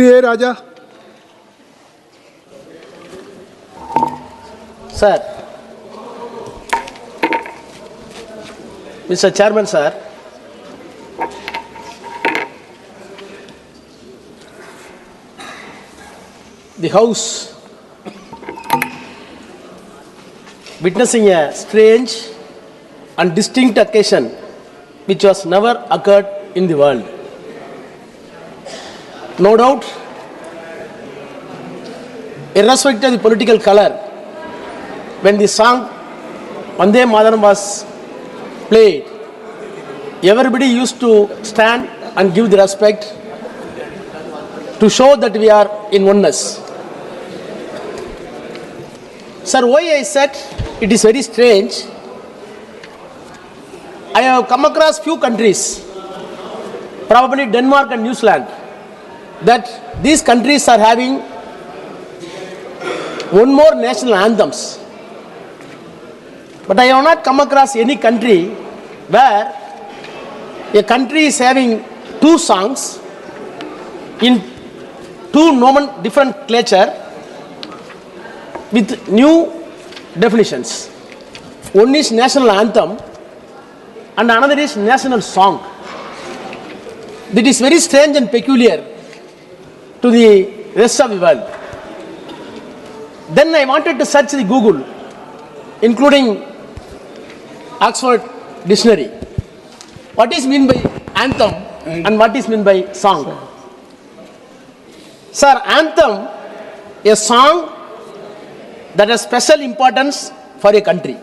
A. Raja. Sir, Mr. Chairman, sir, the House witnessing a strange and distinct occasion which was never occurred in the world. No doubt, irrespective of the political color, when the song Vande Mataram was played, everybody used to stand and give the respect to show that we are in oneness. Sir, why I said it is very strange, I have come across few countries, probably Denmark and New Zealand, that these countries are having one more national anthems. But I have not come across any country where a country is having two songs in two different with new definitions. One is national anthem and another is national song. That is very strange and peculiar to the rest of the world. Then I wanted to search the Google, including Oxford Dictionary. What is meant by anthem and what is meant by song? Sir, anthem, a song that has special importance for a country.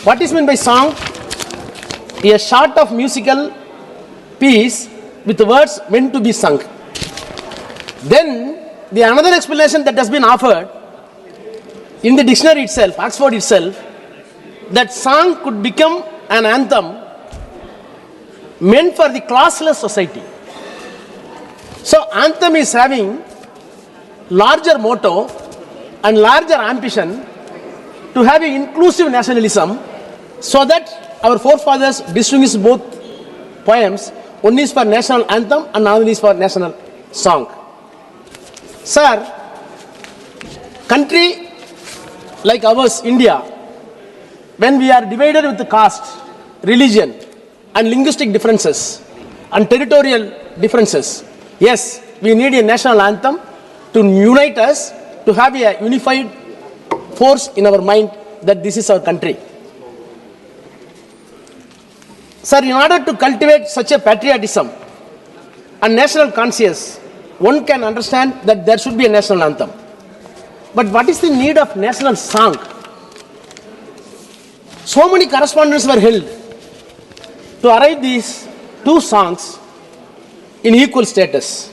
What is meant by song? A sort of musical piece with words meant to be sung. Then the another explanation that has been offered in the dictionary itself, Oxford itself, that song could become an anthem meant for the classless society. So anthem is having larger motto and larger ambition to have an inclusive nationalism, so that our forefathers distinguished both poems. One is for national anthem and another is for national song. Sir, country like ours, India, when we are divided with the caste, religion and linguistic differences and territorial differences, yes, we need a national anthem to unite us, to have a unified force in our mind that this is our country. Sir, in order to cultivate such a patriotism and national conscience, one can understand that there should be a national anthem. But what is the need of national song? So many correspondence were held to arrive these two songs in equal status.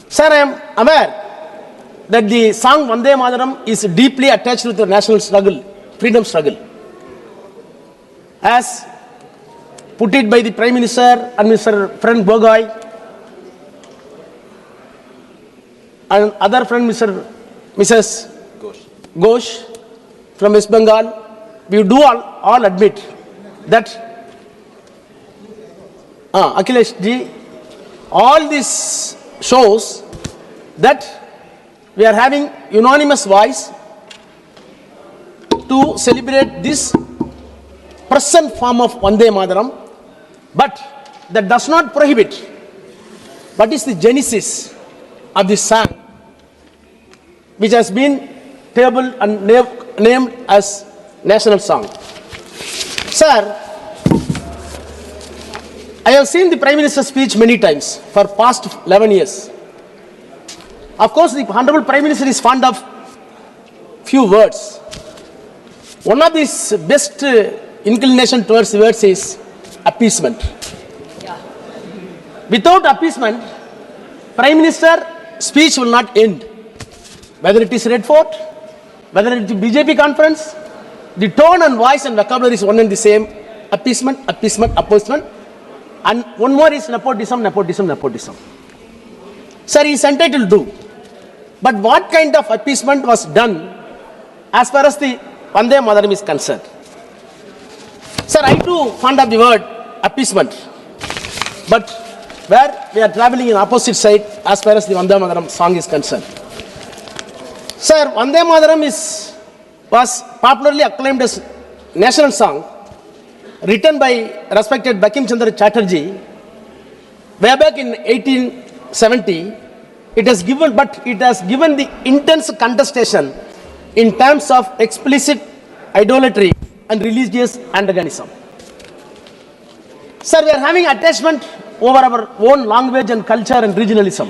Sir, I am aware that the song Vande Mataram is deeply attached to the national struggle, freedom struggle. As put it by the Prime Minister and Mr. Friend Bogai and other friend Mrs. Ghosh from West Bengal, we do all admit that Akhilesh ji, all this shows that we are having unanimous voice to celebrate this present form of Vande Mataram, but that does not prohibit what is the genesis of this song, which has been tabled and named as national song. Sir, I have seen the Prime Minister's speech many times for past 11 years. Of course, the Honorable Prime Minister is fond of few words. One of his best inclination towards the words is appeasement. Without appeasement, Prime Minister speech will not end. Whether it is Red Fort, whether it is BJP conference, the tone and voice and vocabulary is one and the same. Appeasement, appeasement, appeasement. And one more is nepotism, nepotism, nepotism. Sir, he is entitled to. But what kind of appeasement was done as far as the Vande Mataram is concerned? Sir, I too fond of the word appeasement. But where we are traveling in opposite side as far as the Vande Mataram song is concerned. Sir, Vande Mataram was popularly acclaimed as national song, written by respected Bankim Chandra Chatterjee way back in 1870. It has given the intense contestation in terms of explicit idolatry and religious antagonism. Sir, we are having attachment over our own language and culture and regionalism.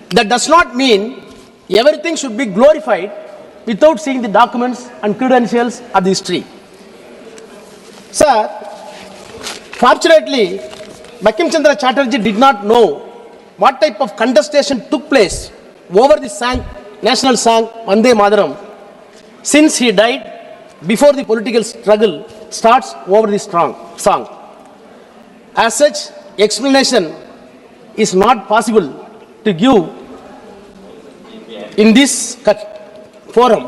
That does not mean everything should be glorified without seeing the documents and credentials of the history. Sir, fortunately, Bankim Chandra Chatterjee did not know what type of contestation took place over the national song Vande Mataram, since he died before the political struggle starts over the song. As such, explanation is not possible to give in this forum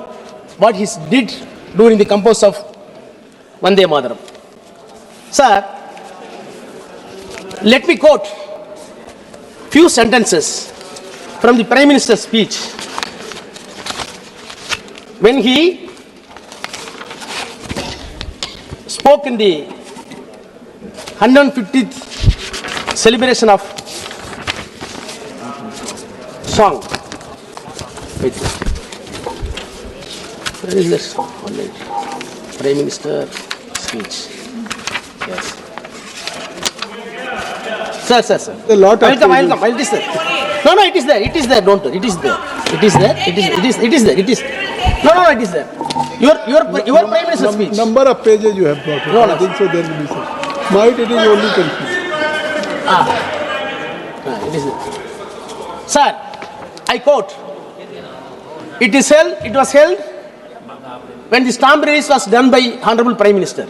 what he did during the compose of Vande Mataram. Sir, let me quote few sentences from the Prime Minister's speech when he spoke in the 150th celebration of song. Wait. Where is this? Prime Minister speech. Yes. Sir. A lot of I'll come. It is there. No, it is there. It is there. Don't. It is there. It is there. It is there. It is. No, it is there. Your Prime Minister's speech. Number of pages you have got. No. I think so. There will be some. Might it is only confused. It is there. Sir, I quote. It was held when the stamp release was done by Honorable Prime Minister.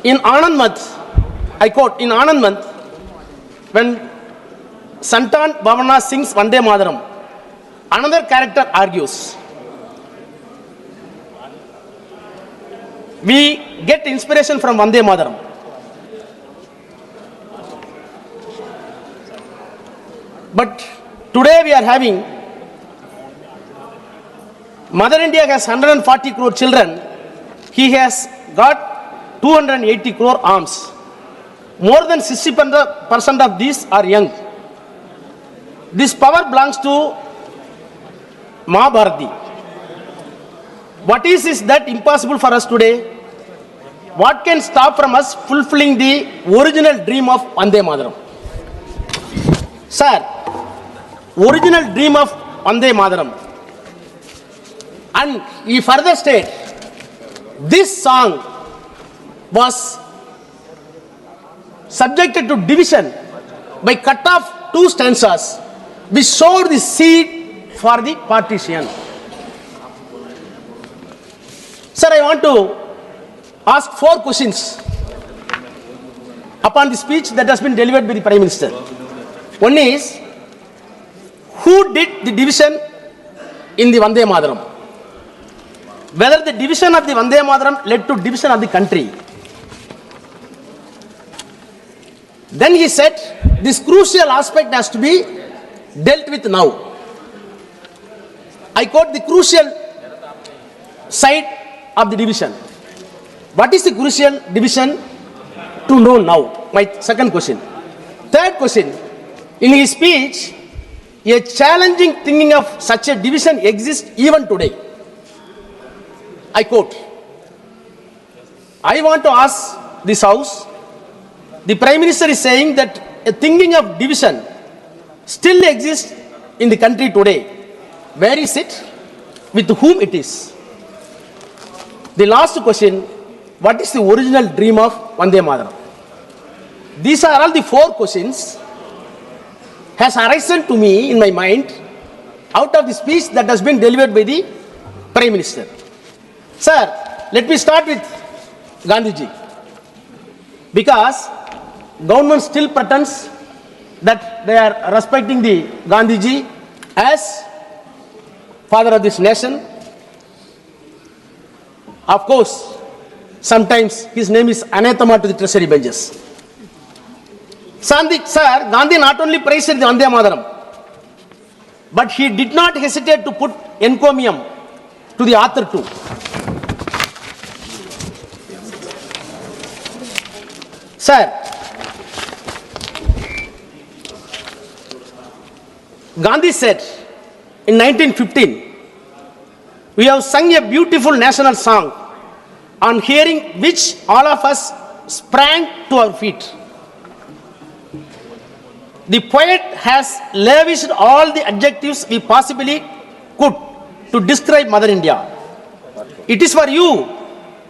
In Anand month, I quote, in Anand month, when Santan Bhavana sings Vande Mataram, another character argues. We get inspiration from Vande Mataram. But today we are having, Mother India has 140 crore children. He has got 280 crore arms. More than 60% of these are young. This power belongs to Mahabharati. What is that impossible for us today? What can stop from us fulfilling the original dream of Vande Mataram? Sir, original dream of Vande Mataram. And he further state, this song was subjected to division by cut off 2 stanzas which showed the seed for the partition. Sir, I want to ask 4 questions upon the speech that has been delivered by the Prime Minister. One is, who did the division in the Vande Mataram? Whether the division of the Vande Mataram led to division of the country. Then he said, this crucial aspect has to be dealt with now. I quote the crucial side of the division. What is the crucial division to know now? My second question. Third question, in his speech, a challenging thinking of such a division exists even today. I quote, I want to ask this house, the Prime Minister is saying that a thinking of division still exists in the country today. Where is it? With whom it is? The last question, what is the original dream of Vande Mataram? These are all the 4 questions has arisen to me in my mind out of the speech that has been delivered by the Prime Minister. Sir, let me start with Gandhiji. Because government still pretends that they are respecting the Gandhiji as father of this nation. Of course, Sometimes his name is anathema to the treasury benches. Sir, Gandhi not only praised the Vande Mataram, but he did not hesitate to put encomium to the author too. Sir, Gandhi said in 1915, we have sung a beautiful national song, on hearing which all of us sprang to our feet. The poet has lavished all the adjectives we possibly could to describe Mother India. It is for you,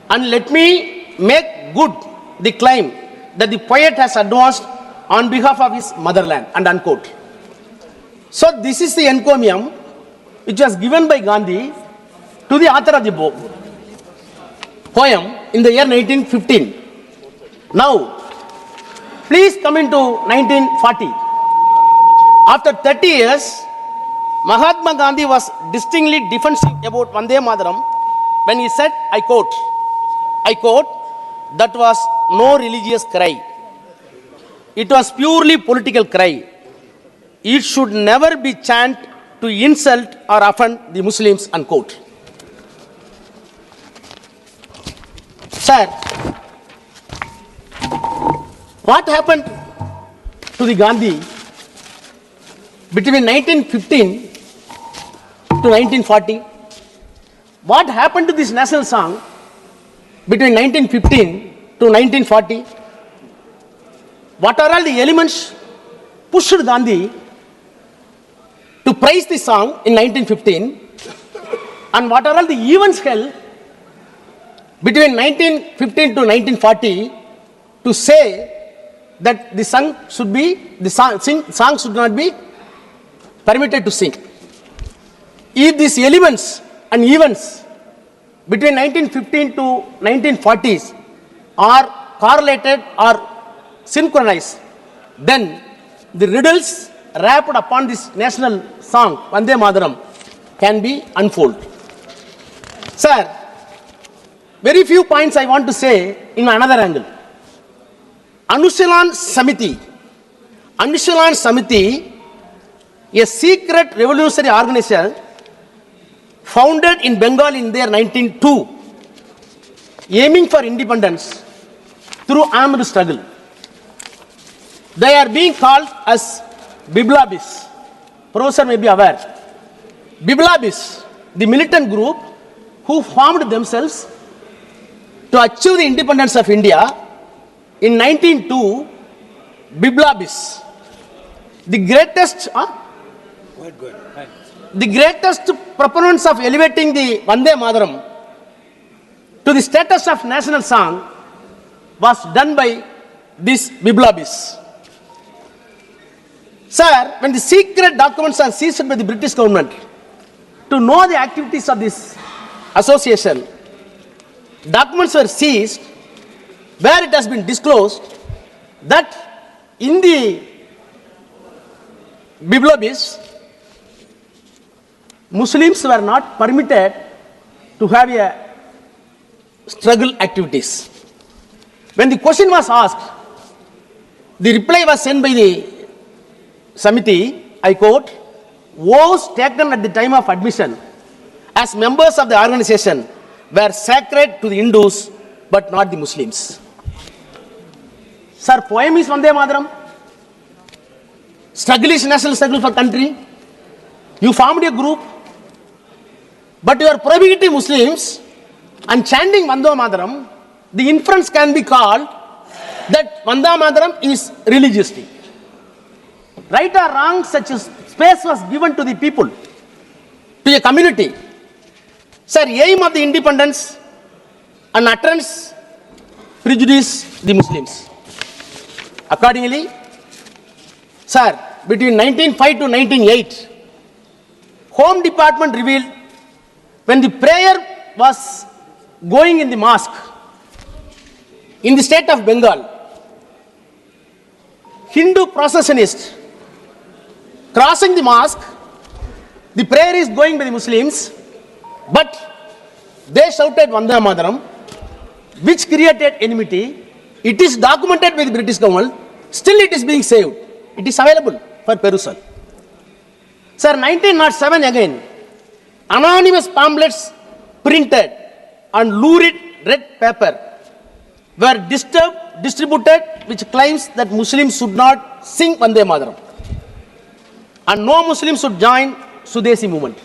and let me make good the claim that the poet has advanced on behalf of his motherland, and unquote. So this is the encomium which was given by Gandhi to the author of the poem in the year 1915. Now, please come into 1940. After 30 years, Mahatma Gandhi was distinctly defensive about Vande Mataram when he said, I quote, that was no religious cry. It was purely political cry. It should never be chanted to insult or offend the Muslims, unquote. Sir, what happened to the Gandhi between 1915 to 1940? What happened to this national song between 1915 to 1940? What are all the elements pushed Gandhi to praise the song in 1915? And what are all the events held between 1915 to 1940 to say that the song should not be permitted to sing? If these elements and events between 1915 to 1940s are correlated or synchronized, then the riddles wrapped upon this national song Vande Mataram can be unfolded. Sir, very few points I want to say in another angle. Anushilan Samiti, a secret revolutionary organization founded in Bengal in the year 1902, aiming for independence through armed struggle. They are being called as Biblabis. Professor may be aware. Biblabis, the militant group who formed themselves to achieve the independence of India in 1902, Biblabis, the greatest proponents of elevating the Vande Mataram to the status of national song was done by this Biblabis. Sir, when the secret documents are seized by the British government to know the activities of this association, documents were seized where it has been disclosed that in the Biblabis, Muslims were not permitted to have a struggle activities. When the question was asked, the reply was sent by the Samiti, I quote, vows taken at the time of admission as members of the organization were sacred to the Hindus but not the Muslims. Sir, poem is Vande Mataram. Struggle is national struggle for country. You formed a group, but you are prohibiting Muslims and chanting Vande Mataram. The inference can be called that Vande Mataram is religiously. Right or wrong, such a space was given to the people, to a community. Sir, aim of the independence and utterance prejudice the Muslims. Accordingly, sir, between 1905 to 1908, Home Department revealed when the prayer was going in the mosque in the state of Bengal, Hindu processionists crossing the mosque, the prayer is going by the Muslims, but they shouted Vande Mataram which created enmity. It is documented by the British government. Still it is being saved. It is available for perusal. Sir, 1907 again, anonymous pamphlets printed on lurid red paper were distributed which claims that Muslims should not sing Vande Mataram and no Muslims should join Sudesi movement.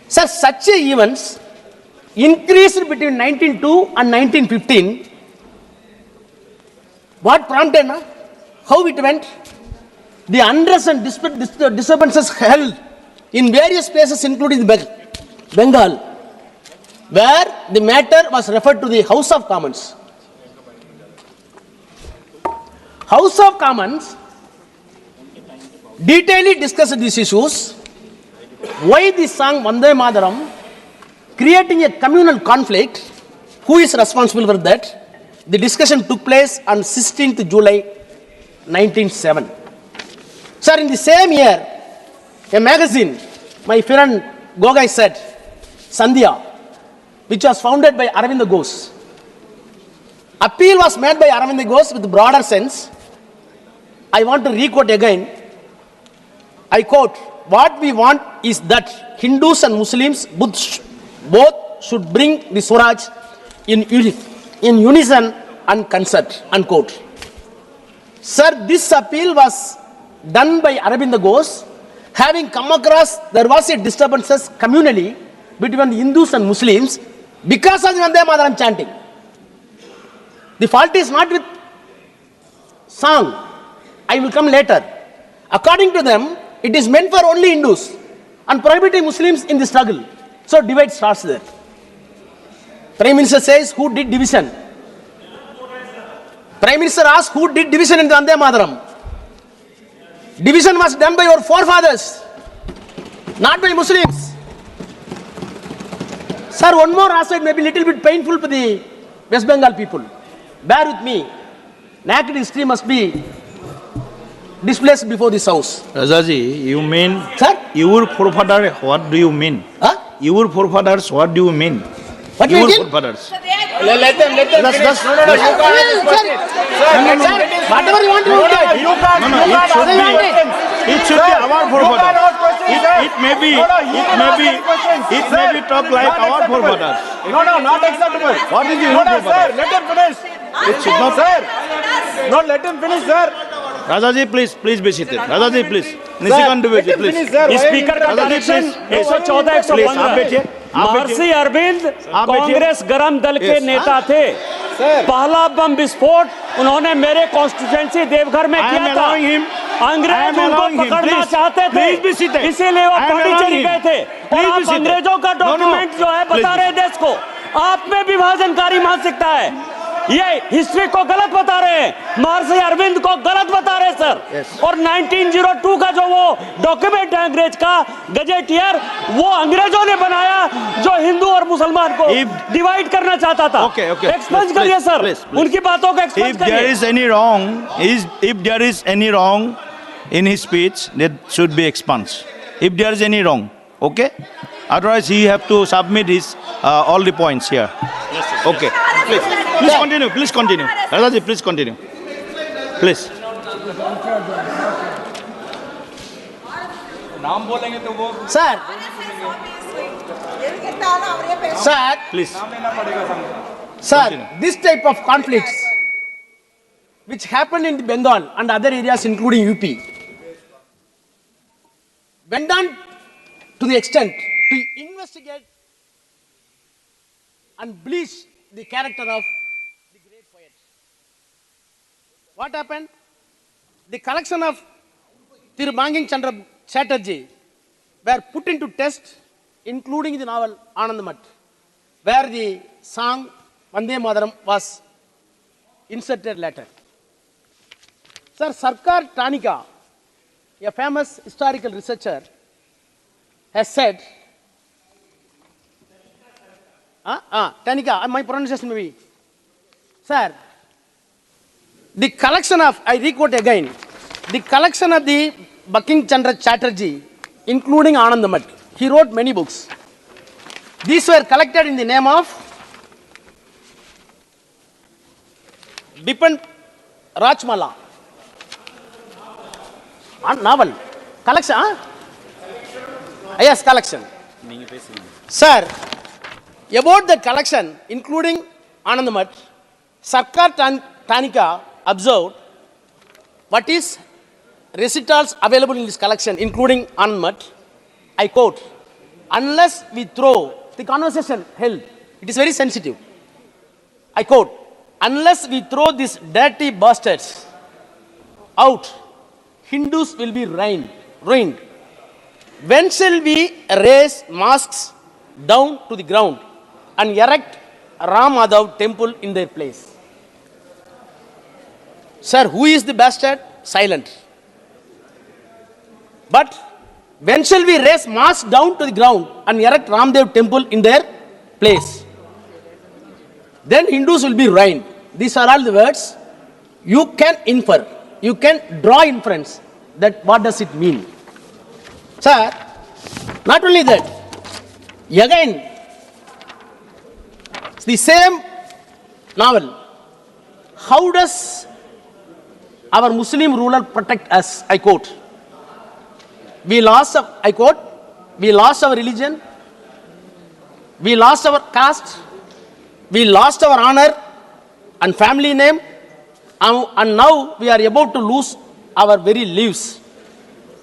Sir, such events increased between 1902 and 1915. What prompted? How it went? The unrest and disturbances held in various places, including Bengal, where the matter was referred to the House of Commons. House of Commons detailedly discussed these issues. Why this song Vande Mataram creating a communal conflict? Who is responsible for that? The discussion took place on 16th July 1907. Sir, in the same year, a magazine, my friend Gogai said, Sandhya, which was founded by Aravind Ghosh. Appeal was made by Aravind Ghosh with broader sense. I want to re-quote again. I quote, what we want is that Hindus and Muslims both should bring the Swaraj in unison and concert, unquote. Sir, this appeal was done by Aravind Ghosh, having come across there was a disturbances communally between the Hindus and Muslims because of the Vande Mataram chanting. The fault is not with song. I will come later. According to them, it is meant for only Hindus and prohibiting Muslims in the struggle. So divide starts there. Prime Minister says, who did division? Prime Minister asks, who did division in the Vande Mataram? Division was done by your forefathers, not by Muslims. Sir, one more aspect may be little bit painful for the West Bengal people. Bear with me. Naked history must be displaced before this house. Rajaji, you mean? Sir? Your forefather, what do you mean? Huh? Your forefathers, what do you mean? What do you Your mean? forefathers. Let them finish. No, you Whatever you want to do. You can't. It should be our forefathers. It may be talk like our forefathers. No, not acceptable. What is your No, sir, forefathers? let him finish. It should not. Sir, no, let him finish, sir. Rajaji, please be seated. Rajaji, please. Nishikant Dubey, please. Speaker का direction 114 115 महर्षि अरविंद कांग्रेस गरम दल के नेता थे। पहला बम विस्फोट उन्होंने मेरे कॉन्स्टिट्यूएंसी देवघर में किया था। अंग्रेज उनको पकड़ना चाहते थे, इसीलिए वो पांडिचेरी गए थे। और आप अंग्रेजों का डॉक्यूमेंट जो है बता रहे देश को, आप में विभाजनकारी मानसिकता है। ये हिस्ट्री को गलत बता रहे हैं, महर्षि अरविंद को गलत बता रहे हैं सर। और 1902 का जो वो डॉक्यूमेंट है अंग्रेज का गजेटियर, वो अंग्रेजों ने बनाया जो हिंदू और मुसलमान को डिवाइड करना चाहता था। एक्सपेंस करिए सर, उनकी बातों को एक्सपेंस करिए। If there is any wrong in his speech, that should be expunged. If there is any wrong, okay? Otherwise, he have to submit his all the points here. Okay. Please continue. Rajaji, please continue. Please. Sir, Please. Sir, this type of conflicts which happened in Bengal and other areas including UP went on to the extent to investigate and bleach the character of the great poet. What happened? The collection of Banking Chandra Chatterjee were put into test, including the novel Anandamath, where the song Vande Mataram was inserted later. Sir, Sarkar Tanika, a famous historical researcher, has said, Tanika, my pronunciation may be, sir, the collection of, I re-quote again, the collection of the Banking Chandra Chatterjee, including Anandamath, he wrote many books. These were collected in the name of Bipan Rajmala. Novel. Collection, huh? Yes, collection. Sir, about the collection, including Anandamath, Sarkar Tanika observed what is recitals available in this collection, including Anandamath. I quote, unless we throw the conversation held, it is very sensitive. I quote, unless we throw these dirty bastards out, Hindus will be ruined. When shall we raise mosques down to the ground and erect Ram Madhav temple in their place? Sir, who is the bastard? Silent. But when shall we raise mosques down to the ground and erect Ramdev temple in their place? Then Hindus will be ruined. These are all the words. You can infer, you can draw inference that what does it mean. Sir, not only that, again, the same novel. How does our Muslim ruler protect us? I quote. We lost, I quote, we lost our religion, we lost our caste, we lost our honor and family name, and now we are about to lose our very lives.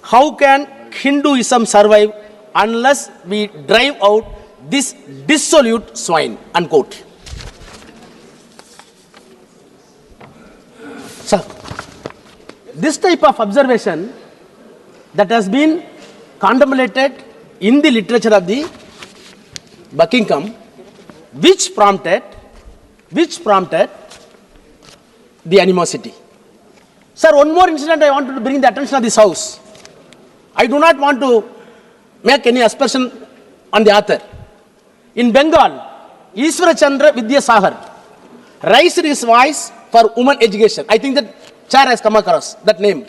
How can Hinduism survive unless we drive out this dissolute swine? Unquote. Sir, this type of observation that has been contemplated in the literature of the Buckingham, which prompted the animosity. Sir, one more incident I wanted to bring the attention of this house. I do not want to make any aspersion on the author. In Bengal, Ishwara Chandra Vidyasagar raised his voice for women education. I think that chair has come across that name.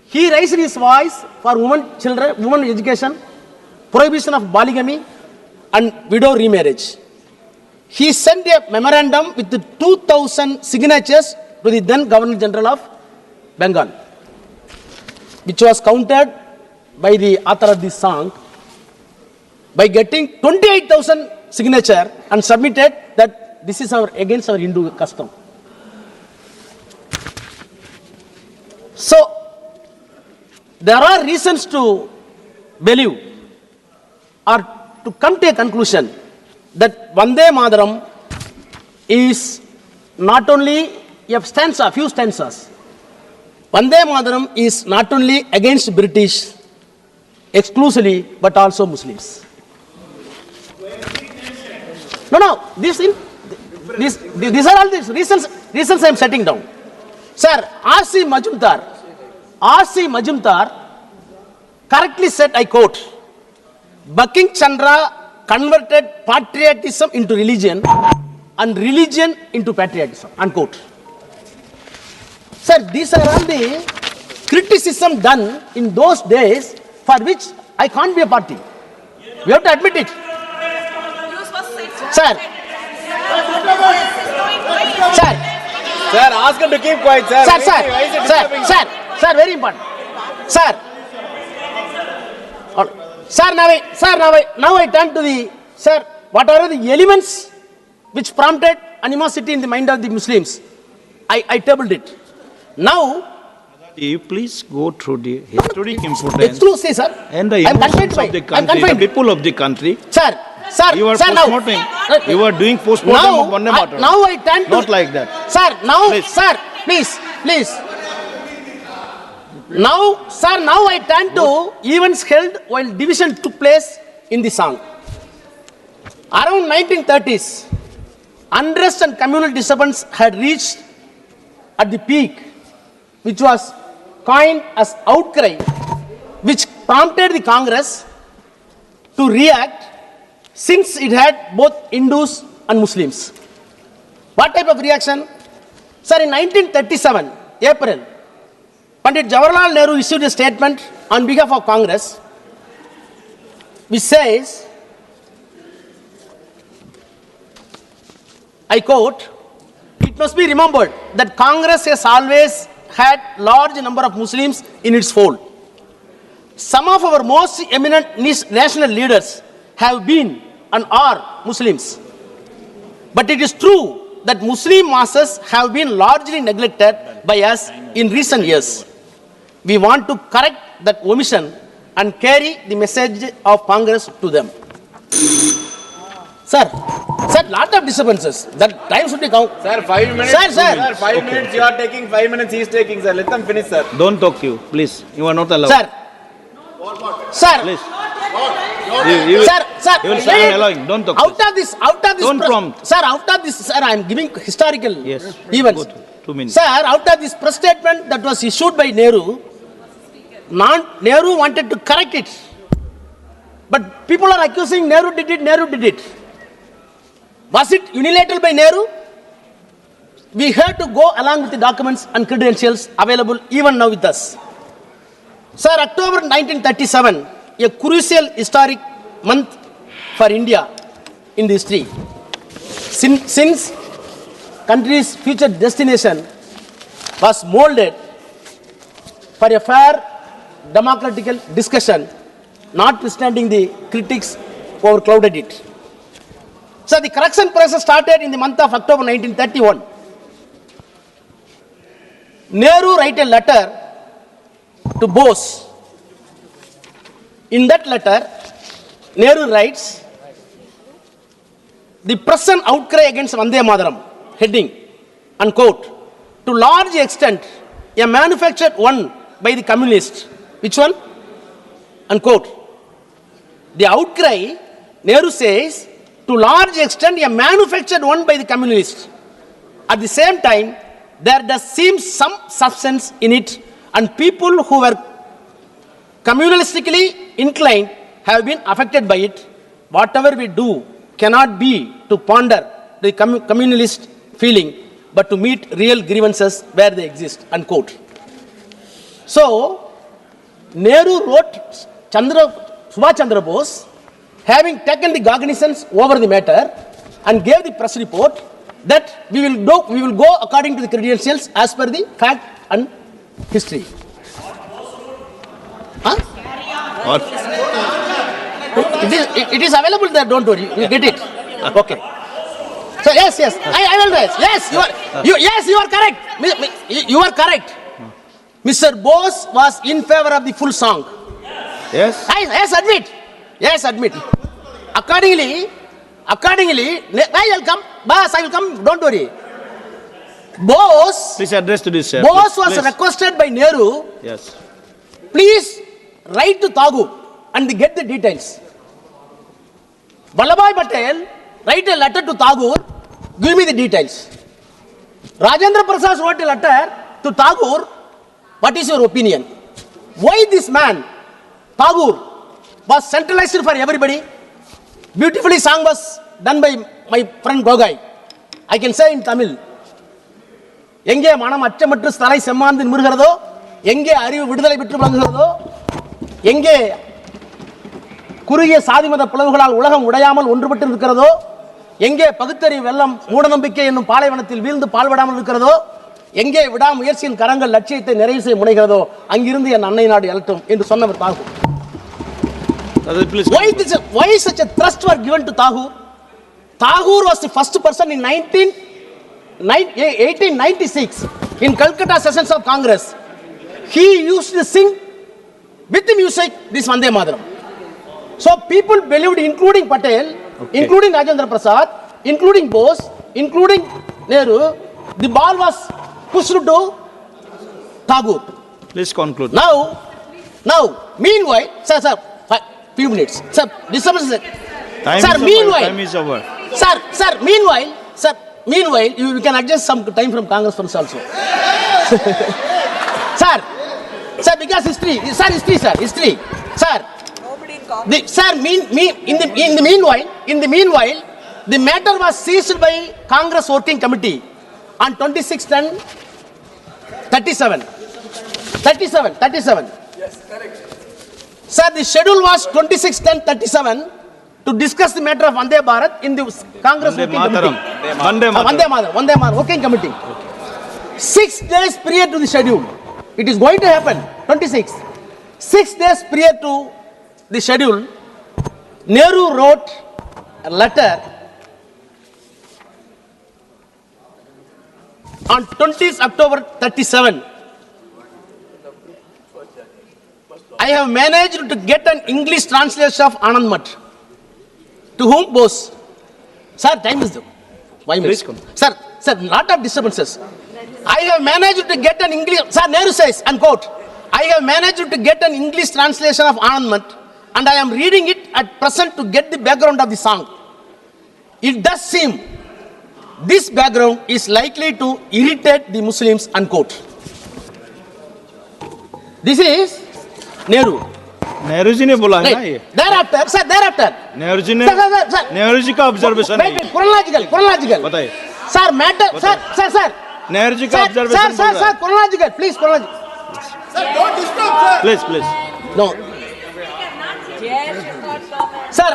He raised his voice for women education, prohibition of polygamy and widow remarriage. He sent a memorandum with 2,000 signatures to the then Governor General of Bengal, which was countered by the author of this song by getting 28,000 signature and submitted that this is against our Hindu custom. So, there are reasons to believe or to come to a conclusion that Vande Mataram is not only a stanza, few stanzas. Vande Mataram is not only against British exclusively, but also Muslims. No, these are all the reasons I am setting down. Sir, R.C. Majumdar correctly said, I quote, Bucking Chandra converted patriotism into religion and religion into patriotism, unquote. Sir, these are all the criticism done in those days for which I can't be a party. We have to admit it. Sir, ask him to keep quiet, sir. Sir, very important. Sir, now I turn to the, sir, what are the elements which prompted animosity in the mind of the Muslims? I tabled it. Now, you please go through the historic importance it's true, say, sir. and the emotions of the country, the people of the country. Sir, You are postmortem. You are doing postmortem of Vande Mataram. Now I turn to... Not like that. Sir, now, Please. sir, please. Now I turn to events held while division took place in the song. Around 1930s, unrest and communal disturbance had reached at the peak, which was coined as outcry, which prompted the Congress to react since it had both Hindus and Muslims. What type of reaction? Sir, in 1937, April, Pandit Jawaharlal Nehru issued a statement on behalf of Congress which says, I quote, it it must be remembered that Congress has always had large number of Muslims in its fold. Some of our most eminent national leaders have been and are Muslims. But it is true that Muslim masses have been largely neglected by us in recent years. We want to correct that omission and carry the message of Congress to them. Sir, lot of disturbances. That time should be count. Sir, 5 minutes. Sir. 5 minutes. You are taking 5 minutes. He is taking, sir. Let them finish, sir. Don't talk you, please. You are not allowed. Sir. Please. Sir. You will say allowing. Don't talk. Out of this. Don't prompt. Sir, out of this, sir, I am giving historical Yes. events. Good. 2 minutes. Sir, out of this press statement that was issued by Nehru, Nehru wanted to correct it. But people are accusing Nehru did it. Was it unilateral by Nehru? We had to go along with the documents and credentials available even now with us. Sir, October 1937, a crucial historic month for India in the history. Since country's future destination was molded for a fair democratical discussion, notwithstanding the critics who overclouded it. So the correction process started in the month of October 1931. Nehru wrote a letter to Bose. In that letter, Nehru writes, the present outcry against Vande Mataram, heading, unquote, to large extent, a manufactured one by the communists. Which one? Unquote. The outcry, Nehru says, to large extent, a manufactured one by the communists. At the same time, there does seem some substance in it, and people who were communalistically inclined have been affected by it. Whatever we do cannot be to ponder the communalist feeling, but to meet real grievances where they exist, unquote. So, Nehru wrote Subhash Chandra Bose, having taken the cognizance over the matter and gave the press report that we will go according to the credentials as per the fact and history. Huh? What? It is available there, don't worry, you get it. Okay. So yes, I will raise. Yes, you are correct. You are correct. Mr. Bose was in favor of the full song. Yes. Yes, admit. Accordingly, I will come, don't worry. Bose Please address to this, sir. was Please. requested by Nehru, Yes. please write to Tagore and get the details. Vallabhbhai Patel write a letter to Tagore, give me the details. Rajendra Prasad wrote a letter to Tagore, what is your opinion? Why this man, Tagore, was centralized for everybody? Beautifully song was done by my friend Gogai. I can say in Tamil. எங்கே மனம் அச்சமற்று தலை செம்மாந்து நிமிர்கிறதோ, எங்கே அறிவு விடுதலை பெற்று விளங்குகிறதோ, எங்கே குறுகிய சாதிமத பிளவுகளால் உலகம் உடையாமல் ஒன்றுபட்டு இருக்கிறதோ, எங்கே பகுத்தறிவு வெள்ளம் மூடநம்பிக்கை என்னும் பாலைவனத்தில் வீழ்ந்து பால்படாமல் இருக்கிறதோ, எங்கே விடாமுயற்சியின் கரங்கள் லட்சியத்தை நிறைவு செய்ய முனைகிறதோ, அங்கிருந்து என் அன்னை நாடு எழட்டும் என்று சொன்னவர் Tagore. Why such a thrust were given to Tagore? Tagore was the first person in 1896 in Calcutta sessions of Congress. He used to sing with the music this Vande Mataram. So people believed, including Patel, including Rajendra Prasad, including Bose, including Nehru, the ball was pushed to Tagore. Please conclude. Now, meanwhile, sir, few minutes. Sir, Time is over. Sir, meanwhile, you can adjust some time from Congress funds also. Sir, because history. Sir, in the meanwhile, the matter was seized by Congress Working Committee on 26/10/37. 37. Yes, correct. Sir, the schedule was 26/10/37 to discuss the matter of Vande Bharat in the Congress Working Committee. Vande Mataram. Vande Mataram working committee. 6 days prior to the schedule, it is going to happen, 26. 6 days prior to the schedule, Nehru wrote a letter on 20th October 37. I have managed to get an English translation of Anandmat. To whom boss? Sir, time is due. 5 minutes. Sir, lot of disturbances. I have managed to get an English, sir, Nehru says, unquote, I have managed to get an English translation of Anandmat and I am reading it at present to get the background of the song. It does seem this background is likely to irritate the Muslims, unquote. This is Nehru. Nehru ji ने बोला है ना ये. Thereafter. Nehru ji ने Sir. Nehru ji का observation है. Wait, chronological. बताइए. Sir, matter, sir. Nehru ji का observation. Sir, chronological, please. Sir, don't disturb, sir. Please. No. Sir,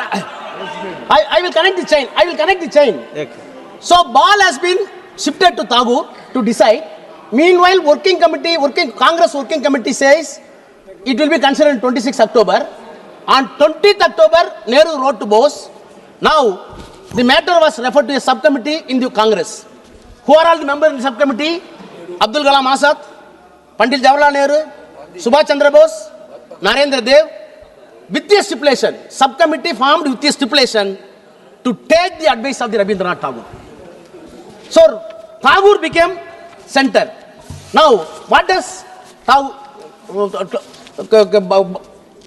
I will connect the chain. Okay. So, ball has been shifted to Tagore to decide. Meanwhile, Congress working committee says it will be considered on 26 October. On 20th October, Nehru wrote to Bose. Now, the matter was referred to a subcommittee in the Congress. Who are all the members in the subcommittee? Abdul Kalam Azad, Pandit Jawaharlal Nehru, Subhash Chandra Bose, Narendra Dev. With a stipulation, subcommittee formed with a stipulation to take the advice of the Rabindranath Tagore. So, Tagore became center. Now, what does Tagore?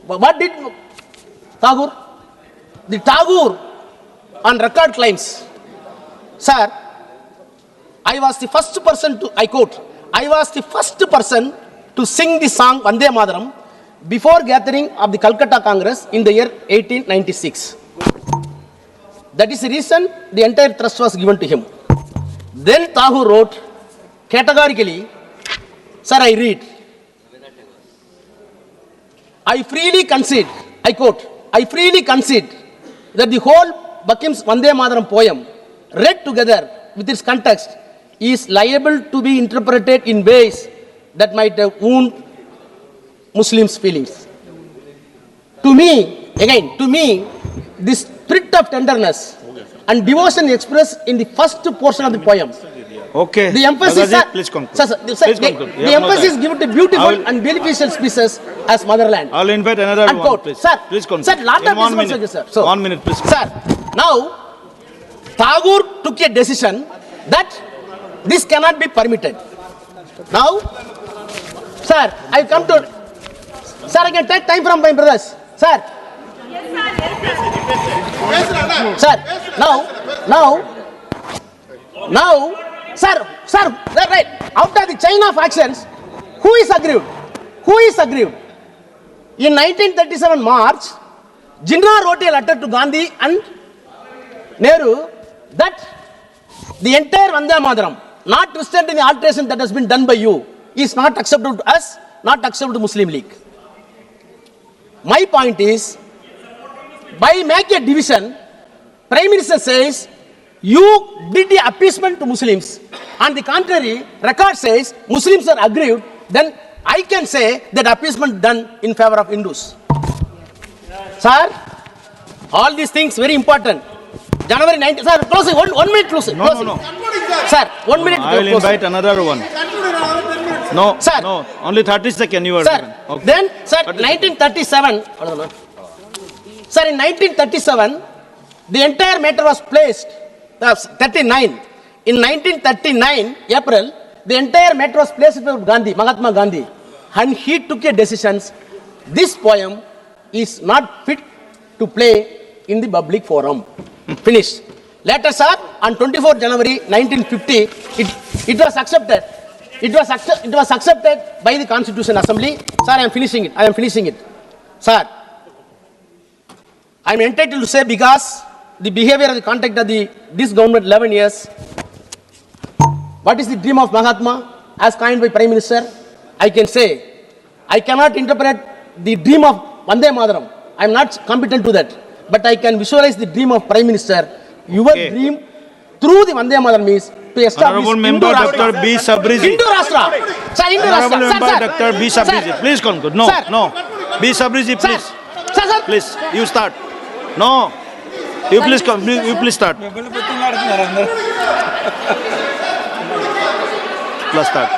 What did Tagore? The Tagore on record claims, sir, I was the first person to, I quote, I was the first person to sing the song Vande Mataram before gathering of the Calcutta Congress in the year 1896. That is the reason the entire trust was given to him. Then Tagore wrote categorically, sir, I read, I freely concede, I quote, I freely concede that the whole Bakim's Vande Mataram poem, read together with its context, is liable to be interpreted in ways that might wound Muslims' feelings. To me, the spirit of tenderness and devotion expressed in the first portion of the poem. Okay. The emphasis, Dadaji, please conclude. Please conclude. The emphasis given to beautiful and beneficial species as motherland. I'll invite another one, please. Sir, please conclude. Sir, lot of 1 minute. sir. So, 1 minute, please. Sir, now Tagore took a decision that this cannot be permitted. Now, sir, I come to. Sir, I can take time from my brothers. Sir. Sir, now, sir, right. After the chain of actions, who is aggrieved? In 1937 March, Jinnah wrote a letter to Gandhi and Nehru that the entire Vande Mataram, notwithstanding the alteration that has been done by you, is not acceptable to us, not acceptable to Muslim League. My point is, by making a division, Prime Minister says, you did the appeasement to Muslims. On the contrary, record says Muslims are aggrieved. Then I can say that appeasement done in favor of Hindus. Sir, all these things very important. January 19th. Sir, close it. 1 minute close it. No. Sir, 1 minute. I will invite another one. No, sir. No, only 30 seconds you are Sir, given. Okay. then, sir, 1937. Sir, in 1937, the entire matter was placed. 39. In 1939, April, the entire matter was placed before Gandhi, Mahatma Gandhi, and he took a decision. This poem is not fit to play in the public forum. Finished. Later, sir, on 24 January 1950, it was accepted. It was accepted by the Constitution Assembly. Sir, I am finishing it. Sir, I am entitled to say because the behavior of the conduct of this government 11 years. What is the dream of Mahatma as coined by Prime Minister? I can say, I cannot interpret the dream of Vande Mataram. I am not competent to that. But I can visualize the dream of Prime Minister. Your dream through the Vande Mataram is to establish Honorable Member Dr. B. Sabrizi. Hindu Rashtra. Sir, Hindu Honorable Rashtra. Member Dr. B. Sabrizi. Sir. Please conclude. No, Sir. no. B. Sabrizi, Sir. please. Sir, sir. Please, you start. No. You please come. You please start. Let's start.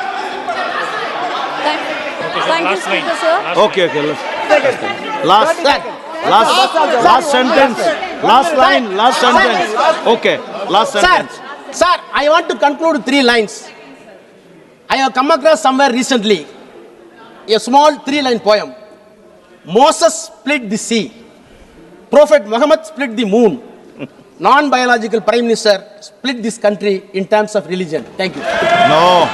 Thank you, Speaker, sir. Okay, okay. Last sentence. Last line. Last sentence. Okay. Last sentence. Sir, I want to conclude 3 lines. I have come across somewhere recently a small 3-line poem. Moses split the sea. Prophet Muhammad split the moon. Non-biological Prime Minister split this country in terms of religion. Thank you. No.